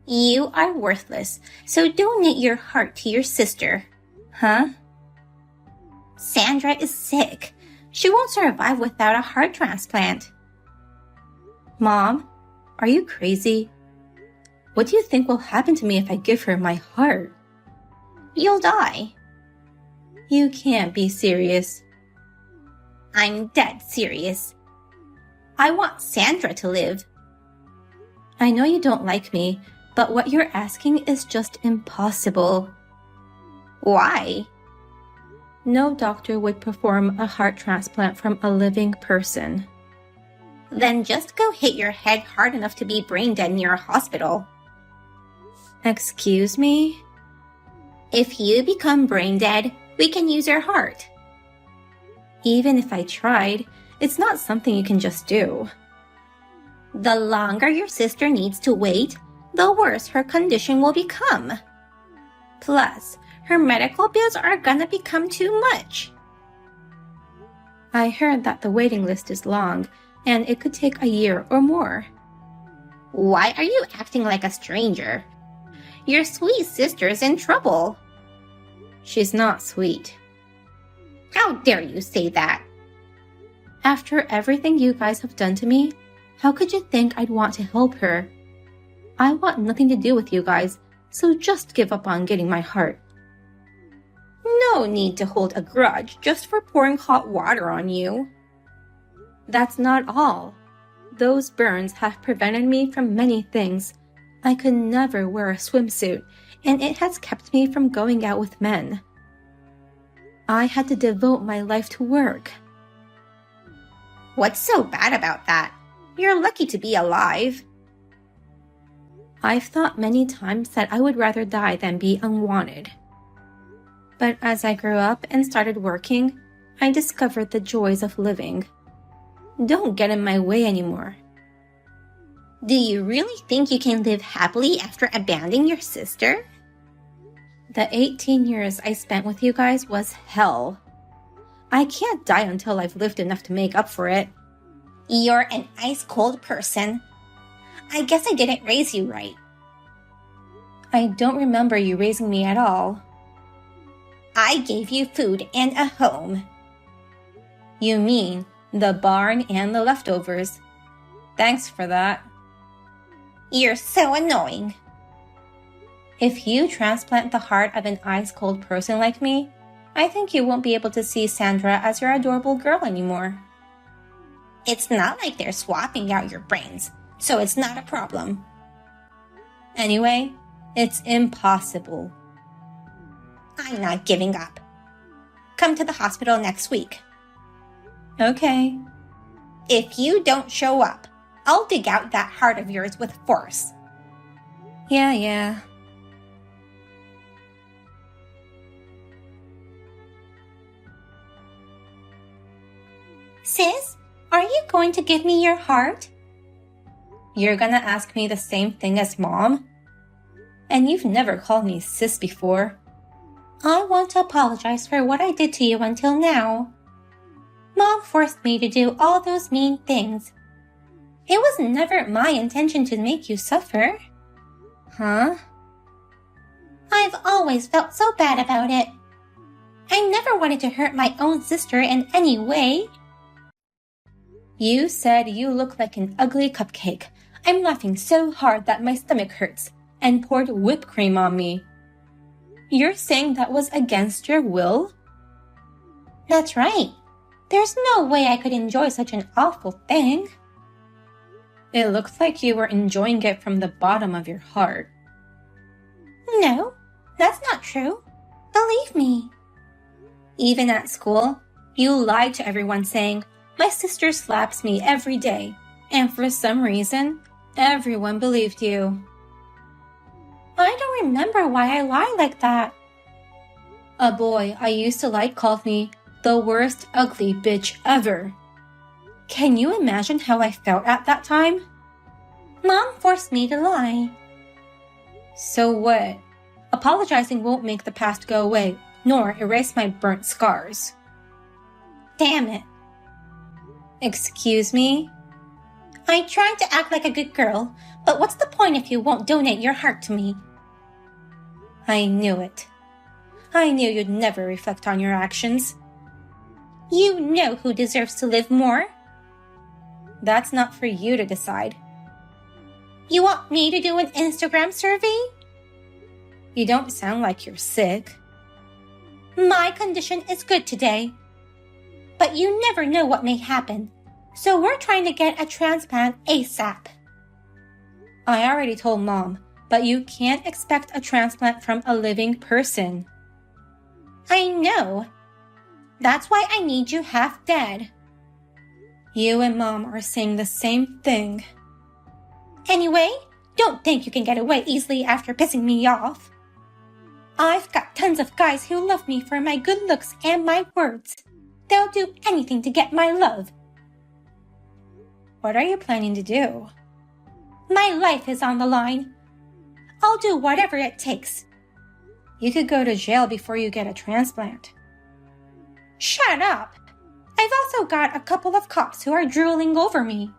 You are worthless, so donate your heart to your sister. Huh? Sandra is sick. She won't survive without a heart transplant. Mom, are you crazy? What do you think will happen to me if I give her my heart? You'll die. You can't be serious. I'm dead serious. I want Sandra to live. I know you don't like me, but what you're asking is just impossible. Why? No doctor would perform a heart transplant from a living person. Then just go hit your head hard enough to be brain dead near a hospital. Excuse me? If you become brain dead, we can use your heart. Even if I tried, it's not something you can just do. The longer your sister needs to wait, the worse her condition will become. Plus, her medical bills are gonna become too much. I heard that the waiting list is long, and it could take a year or more. Why are you acting like a stranger? Your sweet sister's in trouble. She's not sweet. How dare you say that? After everything you guys have done to me, how could you think I'd want to help her? I want nothing to do with you guys, so just give up on getting my heart. No need to hold a grudge just for pouring hot water on you. That's not all. Those burns have prevented me from many things. I could never wear a swimsuit, and it has kept me from going out with men. I had to devote my life to work. What's so bad about that? You're lucky to be alive. I've thought many times that I would rather die than be unwanted. But as I grew up and started working, I discovered the joys of living. Don't get in my way anymore. Do you really think you can live happily after abandoning your sister? The 18 years I spent with you guys was hell. I can't die until I've lived enough to make up for it. You're an ice-cold person. I guess I didn't raise you right. I don't remember you raising me at all. I gave you food and a home. You mean the barn and the leftovers. Thanks for that. You're so annoying. If you transplant the heart of an ice-cold person like me, I think you won't be able to see Sandra as your adorable girl anymore. It's not like they're swapping out your brains, so it's not a problem. Anyway, it's impossible. I'm not giving up. Come to the hospital next week. Okay. If you don't show up, I'll dig out that heart of yours with force. Yeah. Sis, are you going to give me your heart? You're gonna ask me the same thing as Mom? And you've never called me sis before. I want to apologize for what I did to you until now. Mom forced me to do all those mean things. It was never my intention to make you suffer. Huh? I've always felt so bad about it. I never wanted to hurt my own sister in any way. You said you look like an ugly cupcake. I'm laughing so hard that my stomach hurts, and poured whipped cream on me. You're saying that was against your will? That's right. There's no way I could enjoy such an awful thing. It looks like you were enjoying it from the bottom of your heart. No, that's not true. Believe me. Even at school, you lied to everyone saying, "My sister slaps me every day," and for some reason, everyone believed you. I don't remember why I lie like that. A boy I used to like called me the worst ugly bitch ever. Can you imagine how I felt at that time? Mom forced me to lie. So what? Apologizing won't make the past go away, nor erase my burnt scars. Damn it. Excuse me? I tried to act like a good girl, but what's the point if you won't donate your heart to me? I knew it. I knew you'd never reflect on your actions. You know who deserves to live more. That's not for you to decide. You want me to do an Instagram survey? You don't sound like you're sick. My condition is good today. But you never know what may happen, so we're trying to get a transplant ASAP. I already told Mom, but you can't expect a transplant from a living person. I know. That's why I need you half dead. You and Mom are saying the same thing. Anyway, don't think you can get away easily after pissing me off. I've got tons of guys who love me for my good looks and my words. They'll do anything to get my love. What are you planning to do? My life is on the line. I'll do whatever it takes. You could go to jail before you get a transplant. Shut up! I've also got a couple of cops who are drooling over me.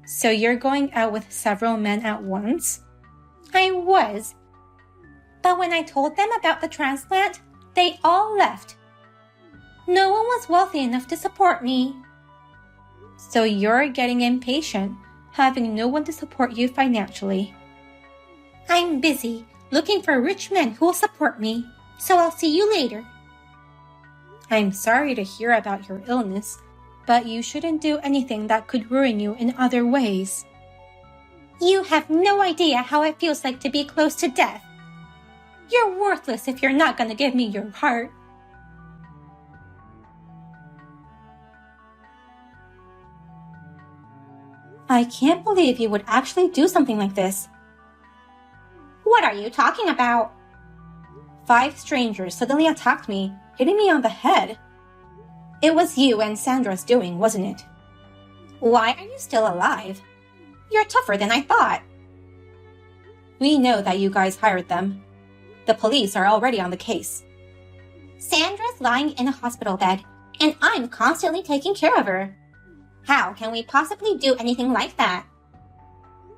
So you're going out with several men at once? I was. But when I told them about the transplant, they all left. No one was wealthy enough to support me. So you're getting impatient, having no one to support you financially. I'm busy looking for rich men who will support me, so I'll see you later. I'm sorry to hear about your illness, but you shouldn't do anything that could ruin you in other ways. You have no idea how it feels like to be close to death. You're worthless if you're not going to give me your heart. I can't believe you would actually do something like this. What are you talking about? 5 strangers suddenly attacked me, hitting me on the head. It was you and Sandra's doing, wasn't it? Why are you still alive? You're tougher than I thought. We know that you guys hired them. The police are already on the case. Sandra's lying in a hospital bed, and I'm constantly taking care of her. How can we possibly do anything like that?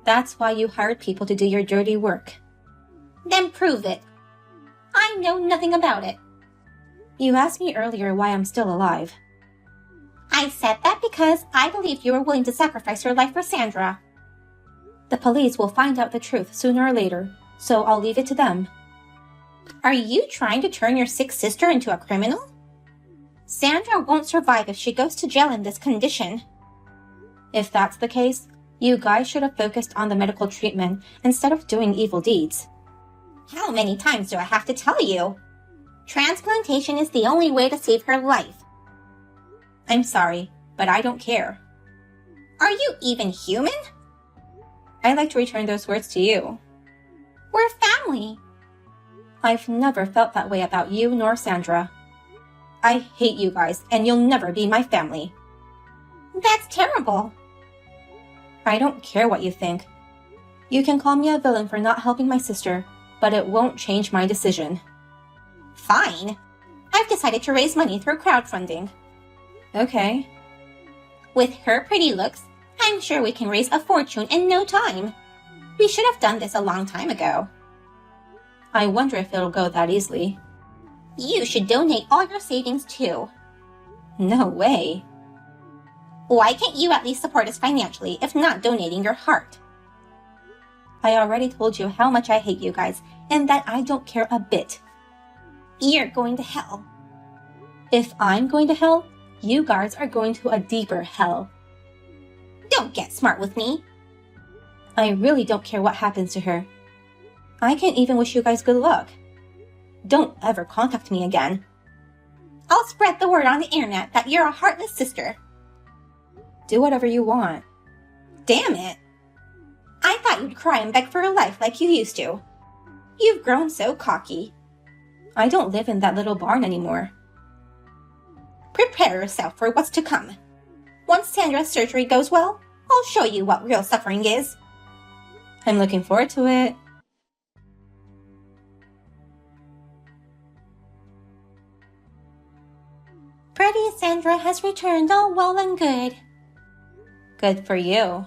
That's why you hired people to do your dirty work. Then prove it. I know nothing about it. You asked me earlier why I'm still alive. I said that because I believed you were willing to sacrifice your life for Sandra. The police will find out the truth sooner or later, so I'll leave it to them. Are you trying to turn your sick sister into a criminal? Sandra won't survive if she goes to jail in this condition. If that's the case, you guys should have focused on the medical treatment instead of doing evil deeds. How many times do I have to tell you? Transplantation is the only way to save her life. I'm sorry, but I don't care. Are you even human? I'd like to return those words to you. We're family. I've never felt that way about you nor Sandra. I hate you guys, and you'll never be my family. That's terrible. I don't care what you think. You can call me a villain for not helping my sister, but it won't change my decision. Fine. I've decided to raise money through crowdfunding. Okay. With her pretty looks, I'm sure we can raise a fortune in no time. We should have done this a long time ago. I wonder if it'll go that easily. You should donate all your savings too. No way. Why can't you at least support us financially if not donating your heart? I already told you how much I hate you guys and that I don't care a bit. You're going to hell. If I'm going to hell, you guys are going to a deeper hell. Don't get smart with me. I really don't care what happens to her. I can't even wish you guys good luck. Don't ever contact me again. I'll spread the word on the internet that you're a heartless sister. Do whatever you want. Damn it. I thought you'd cry and beg for your life like you used to. You've grown so cocky. I don't live in that little barn anymore. Prepare yourself for what's to come. Once Sandra's surgery goes well, I'll show you what real suffering is. I'm looking forward to it. Pretty Sandra has returned all well and good. Good for you.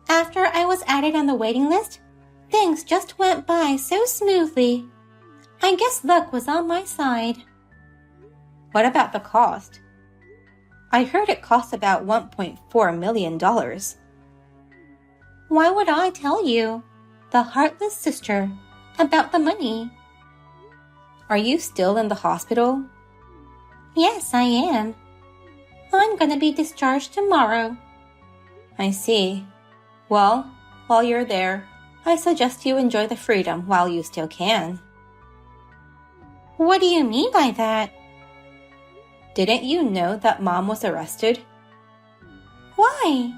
After I was added on the waiting list, things just went by so smoothly. I guess luck was on my side. What about the cost? I heard it cost about $1.4 million. Why would I tell you, the heartless sister, about the money? Are you still in the hospital? Yes, I am. I'm gonna be discharged tomorrow. I see. Well, while you're there, I suggest you enjoy the freedom while you still can. What do you mean by that? Didn't you know that Mom was arrested? Why?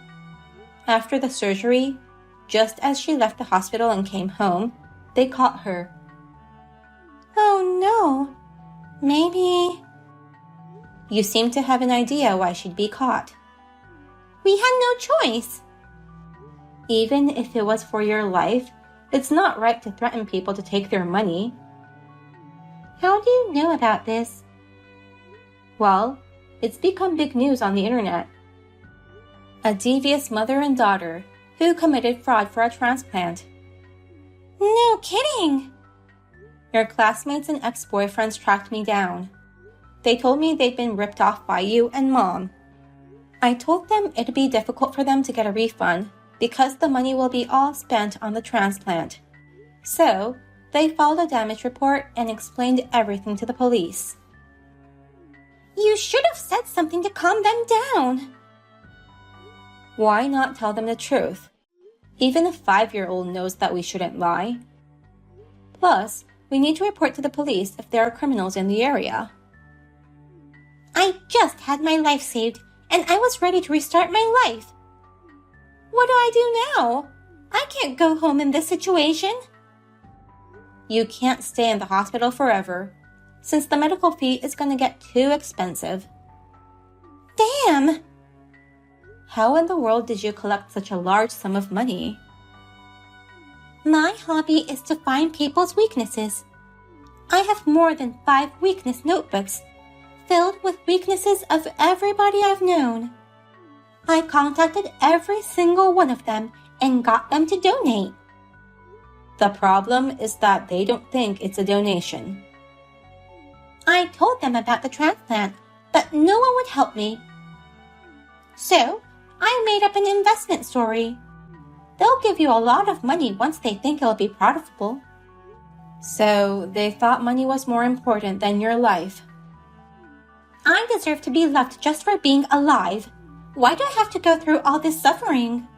After the surgery, just as she left the hospital and came home, they caught her. Oh no. Maybe... You seem to have an idea why she'd be caught. We had no choice. Even if it was for your life, it's not right to threaten people to take their money. How do you know about this? Well, it's become big news on the internet. A devious mother and daughter who committed fraud for a transplant. No kidding! Your classmates and ex-boyfriends tracked me down. They told me they'd been ripped off by you and Mom. I told them it'd be difficult for them to get a refund because the money will be all spent on the transplant. So, they filed a damage report and explained everything to the police. You should have said something to calm them down. Why not tell them the truth? Even a 5-year-old knows that we shouldn't lie. Plus, we need to report to the police if there are criminals in the area. I just had my life saved, and I was ready to restart my life. What do I do now? I can't go home in this situation. You can't stay in the hospital forever, since the medical fee is going to get too expensive. Damn! How in the world did you collect such a large sum of money? My hobby is to find people's weaknesses. I have more than 5 weakness notebooks, filled with weaknesses of everybody I've known. I contacted every single one of them and got them to donate. The problem is that they don't think it's a donation. I told them about the transplant, but no one would help me. So, I made up an investment story. They'll give you a lot of money once they think it'll be profitable. So, they thought money was more important than your life. I deserve to be loved just for being alive. Why do I have to go through all this suffering?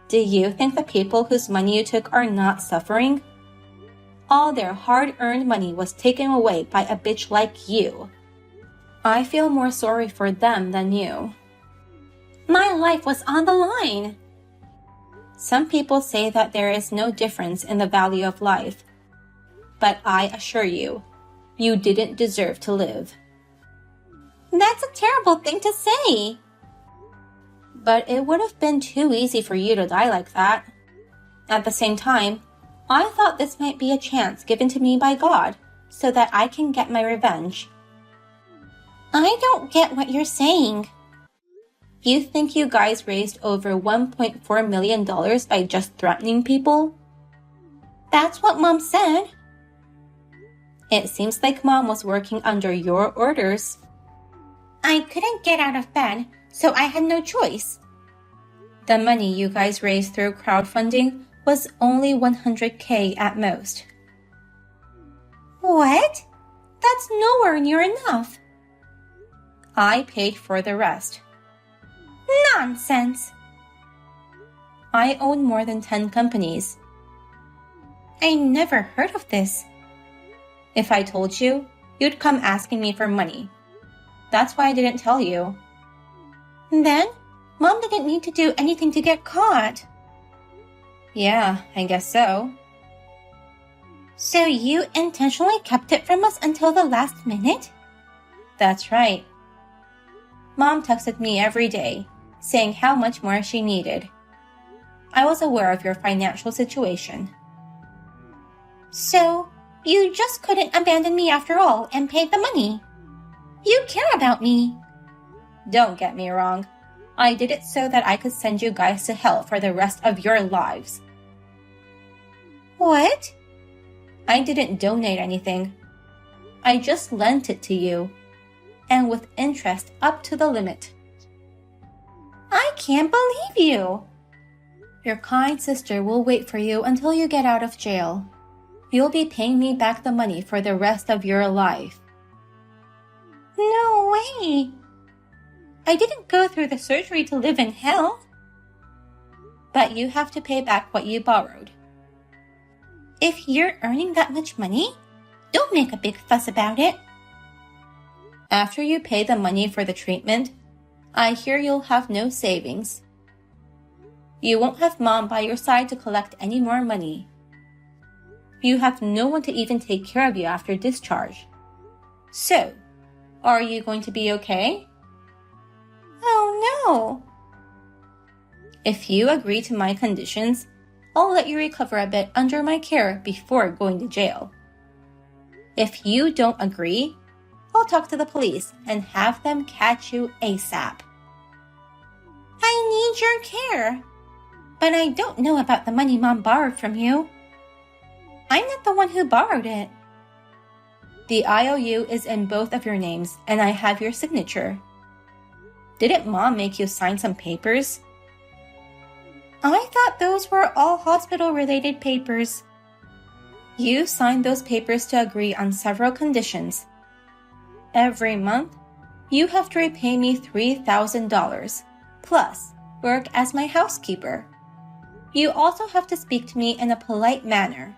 Do you think the people whose money you took are not suffering? All their hard-earned money was taken away by a bitch like you. I feel more sorry for them than you. My life was on the line. Some people say that there is no difference in the value of life. But I assure you, you didn't deserve to live. That's a terrible thing to say. But it would have been too easy for you to die like that. At the same time, I thought this might be a chance given to me by God so that I can get my revenge. I don't get what you're saying. You think you guys raised over $1.4 million by just threatening people? That's what Mom said. It seems like Mom was working under your orders. I couldn't get out of bed, so I had no choice. The money you guys raised through crowdfunding was only $100K at most. What? That's nowhere near enough. I paid for the rest. Nonsense. I own more than 10 companies. I never heard of this. If I told you, you'd come asking me for money. That's why I didn't tell you. Then, Mom didn't need to do anything to get caught. Yeah, I guess so. So you intentionally kept it from us until the last minute? That's right. Mom texted me every day, saying how much more she needed. I was aware of your financial situation. So, you just couldn't abandon me after all and paid the money. You care about me. Don't get me wrong. I did it so that I could send you guys to hell for the rest of your lives. What? I didn't donate anything. I just lent it to you, and with interest up to the limit. I can't believe you. Your kind sister will wait for you until you get out of jail. You'll be paying me back the money for the rest of your life. No way. I didn't go through the surgery to live in hell. But you have to pay back what you borrowed. If you're earning that much money, don't make a big fuss about it. After you pay the money for the treatment, I hear you'll have no savings. You won't have Mom by your side to collect any more money. You have no one to even take care of you after discharge. So, are you going to be okay? Oh no! If you agree to my conditions, I'll let you recover a bit under my care before going to jail. If you don't agree, I'll talk to the police and have them catch you ASAP. I need your care, but I don't know about the money Mom borrowed from you. I'm not the one who borrowed it. The IOU is in both of your names, and I have your signature. Didn't Mom make you sign some papers? I thought those were all hospital-related papers. You signed those papers to agree on several conditions. Every month, you have to repay me $3,000, plus work as my housekeeper. You also have to speak to me in a polite manner.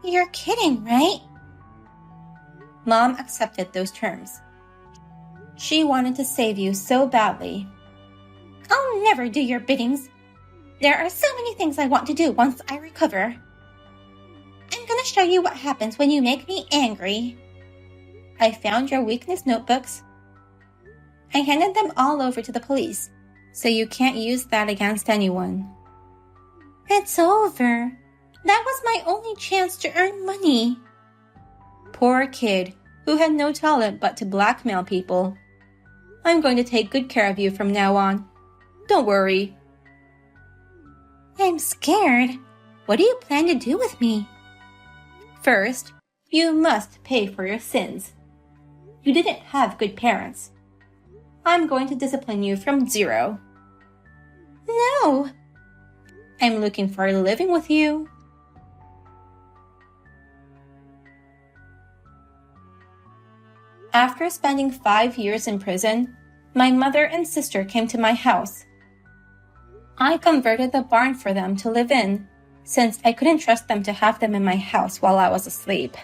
You're kidding, right? Mom accepted those terms. She wanted to save you so badly. I'll never do your biddings. There are so many things I want to do once I recover. I'm gonna show you what happens when you make me angry. I found your weakness notebooks. I handed them all over to the police, so you can't use that against anyone. It's over. That was my only chance to earn money. Poor kid, who had no talent but to blackmail people. I'm going to take good care of you from now on. Don't worry. I'm scared. What do you plan to do with me? First, you must pay for your sins. You didn't have good parents. I'm going to discipline you from zero. No. I'm looking forward to living with you. After spending 5 years in prison, my mother and sister came to my house. I converted the barn for them to live in, since I couldn't trust them to have them in my house while I was asleep.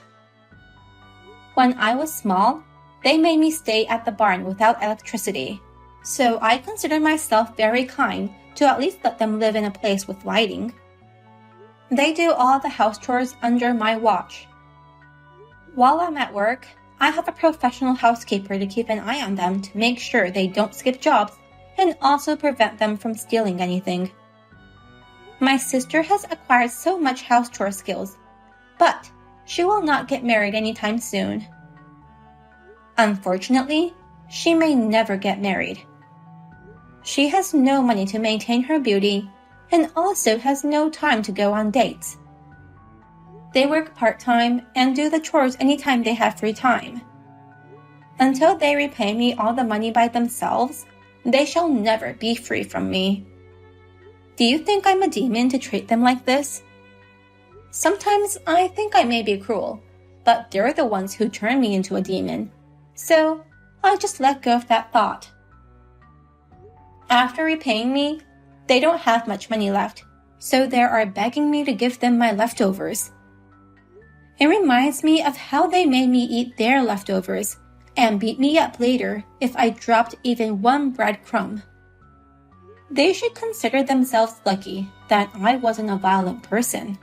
When I was small, they made me stay at the barn without electricity, so I consider myself very kind to at least let them live in a place with lighting. They do all the house chores under my watch. While I'm at work, I have a professional housekeeper to keep an eye on them to make sure they don't skip jobs and also prevent them from stealing anything. My sister has acquired so much house chore skills, but she will not get married anytime soon. Unfortunately, she may never get married. She has no money to maintain her beauty and also has no time to go on dates. They work part-time and do the chores anytime they have free time. Until they repay me all the money by themselves, they shall never be free from me. Do you think I'm a demon to treat them like this? Sometimes I think I may be cruel, but they're the ones who turn me into a demon. So I just let go of that thought. After repaying me, they don't have much money left, so they are begging me to give them my leftovers. It reminds me of how they made me eat their leftovers and beat me up later if I dropped even one breadcrumb. They should consider themselves lucky that I wasn't a violent person.